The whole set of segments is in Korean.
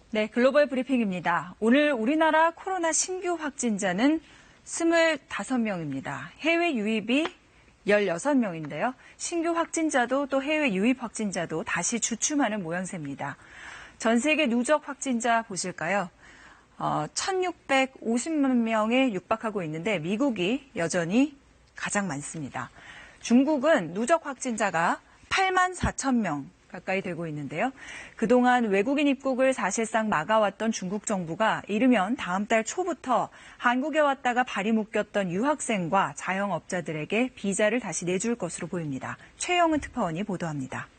네, 글로벌 브리핑입니다. 오늘 우리나라 코로나 신규 확진자는 25명입니다. 해외 유입이 16명인데요. 신규 확진자도 또 해외 유입 확진자도 다시 주춤하는 모양새입니다. 전 세계 누적 확진자 보실까요? 1,650만 명에 육박하고 있는데 미국이 여전히 가장 많습니다. 중국은 누적 확진자가 8만 4천 명 가까이 되고 있는데요. 그동안 외국인 입국을 사실상 막아왔던 중국 정부가 이르면 다음 달 초부터 한국에 왔다가 발이 묶였던 유학생과 자영업자들에게 비자를 다시 내줄 것으로 보입니다. 최영은 특파원이 보도합니다.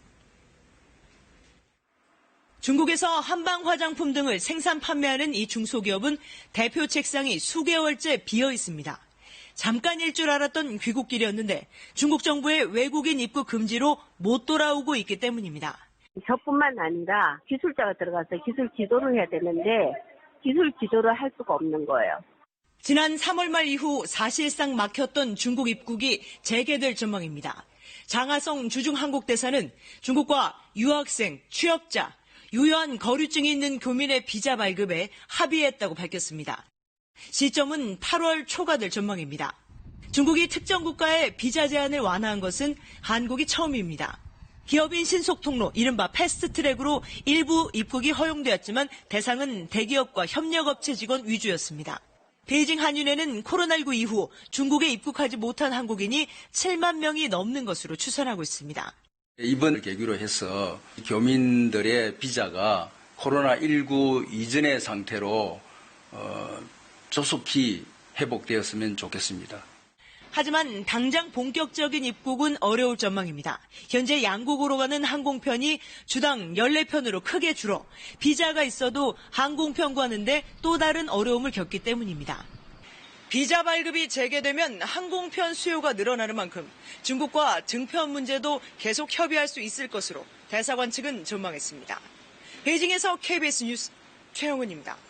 중국에서 한방 화장품 등을 생산 판매하는 이 중소기업은 대표 책상이 수개월째 비어 있습니다. 잠깐일 줄 알았던 귀국길이었는데 중국 정부의 외국인 입국 금지로 못 돌아오고 있기 때문입니다. 저뿐만 아니라 기술자가 들어가서 기술 지도를 해야 되는데 기술 지도를 할 수가 없는 거예요. 지난 3월 말 이후 사실상 막혔던 중국 입국이 재개될 전망입니다. 장하성 주중한국대사는 중국과 유학생, 취업자, 유효한 거류증이 있는 교민의 비자 발급에 합의했다고 밝혔습니다. 시점은 8월 초가 될 전망입니다. 중국이 특정 국가의 비자 제한을 완화한 것은 한국이 처음입니다. 기업인 신속통로, 이른바 패스트트랙으로 일부 입국이 허용되었지만 대상은 대기업과 협력업체 직원 위주였습니다. 베이징 한윤회는 코로나19 이후 중국에 입국하지 못한 한국인이 7만 명이 넘는 것으로 추산하고 있습니다. 이번 계기로 해서 교민들의 비자가 코로나19 이전의 상태로 조속히 회복되었으면 좋겠습니다. 하지만 당장 본격적인 입국은 어려울 전망입니다. 현재 양국으로 가는 항공편이 주당 14편으로 크게 줄어 비자가 있어도 항공편 구하는데 또 다른 어려움을 겪기 때문입니다. 비자 발급이 재개되면 항공편 수요가 늘어나는 만큼 중국과 증편 문제도 계속 협의할 수 있을 것으로 대사관 측은 전망했습니다. 베이징에서 KBS 뉴스 최영은입니다.